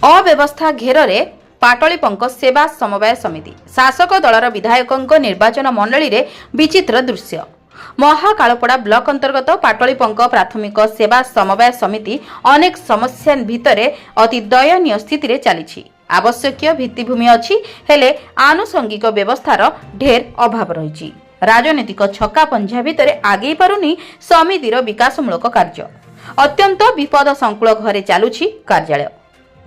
अव्यवस्था घेर पाटलीपंक सेवा समवाय समिति शासक दलर विधायकों निर्वाचन मंडली रे विचित्र दृश्य। महाकालपड़ा ब्लॉक अंतर्गत पाटलीपंक प्राथमिक सेवा समवाय समिति अनेक समस्या भितर अति दयनीय स्थिति रे चली। आवश्यक भित्तिभूमि अच्छी हेले आनुषंगिक व्यवस्थार ढेर अभाव रही। राजनीतिक छक्का पंजा भितर आगे पारुनी समितिर विकासमूलक कार्य। अत्यंत विपद संकुल घरे चलुछि कार्यालय।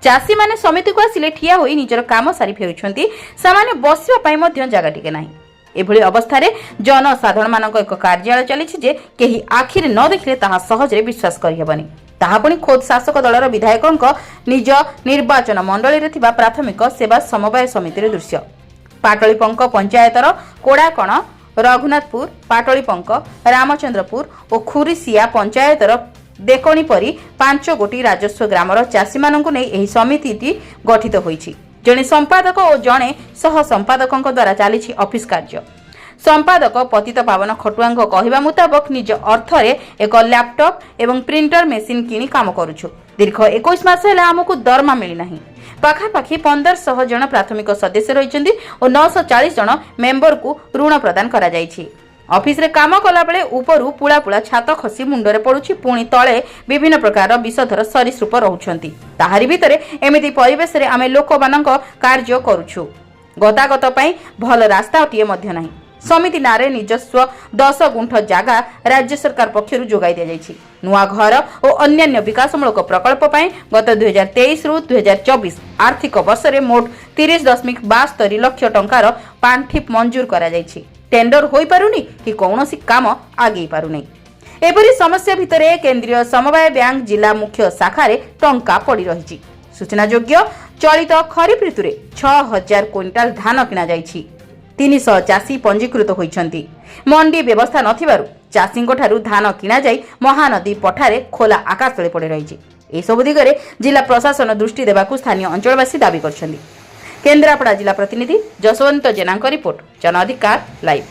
चाषी माने समिति को आसिले ठिया होई निजर काम सारी फेरुछंती, सामान्य बसिबा पई मध्य जागा टिके नाही। एभली अवस्था रे जनसाधारण मानक एक कार्यालय चलिछि जे केही आखिर न देखिले ताहा सहजरे विश्वास करि हेबनी। ताहा पनि खोद शासक दलर विधायकंक निज निर्वाचन मंडली रे थिबा प्राथमिक सेवा समवाय समिति रे दृश्य। पाटलीपंक पंचायतर कोड़ाकण, रघुनाथपुर, पाटलीपंक, रामचंद्रपुर और खुरीसिया पंचायतर देखणी परी 5 गोटी राजस्व ग्रामर चाषी मानकु नै एही समिति गठित होईछि। जणे संपादक और जणे सह संपादकଙ୍କ द्वारा चली ऑफिस कार्य। संपादक पतित पावन खटुआंग कहवा मुताबक निज अर्थरे एक लैपटॉप एवं प्रिंटर मेसिन किनी काम करूछु। दीर्घ 21 मास हेला हमकु दरमा मिली नाही। पाखापाखी 1500 जन प्राथमिक सदस्य रहिचंदी और 940 जन मेंबर को ऋण प्रदान करा जायछि। ऑफिस रे काम कला बेले ऊपरू पुला पुला छात खसी मुंडरे पड़ुछि, पुणी तळे विभिन्न प्रकार विषधर सरीसृप रहउछंती। ताहारी भितरे एमिति परिवेश रे आमे लोक मानक कार्य करूछु। गतागत पई भल रास्ता ओटिए मध्य नाही। समिति नारे निजस्व 10 गुंठ जागा राज्य सरकार पक्षरु जोगाई दिया जायछि। नुआ घर और अन्यान्य विकासमूलक प्रकल्प पई गत 2023 रु 2024 आर्थिक वर्ष रे मोट 30.72 लाख टंकार पांठी मंजूर करा जायछि। टेंडर होई पारुनी कि कौनसी काम आगे पारुनी। एपरी समस्या भितरे केंद्रीय समवाय बैंक जिला मुख्य शाखा रे टंका पड़ी रही। सूचनायोग्य चलित खरीफ ऋतु रे 6000 क्विंटाल धान किना जायछि। 300 चाषी पंजीकृत होइछंती। मंडी व्यवस्था नथिबारु चाषींको ठारु धान किना जाई महानदी पठारे खोला आकाश तळे पड़ी रही। ए सब दिगरे जिला प्रशासन दृष्टि देबाकू स्थानीय अंचलवासी दाबी करछंती। केन्द्रापड़ा जिला प्रतिनिधि जसवंत जेना रिपोर्ट, जन अधिकार लाइव।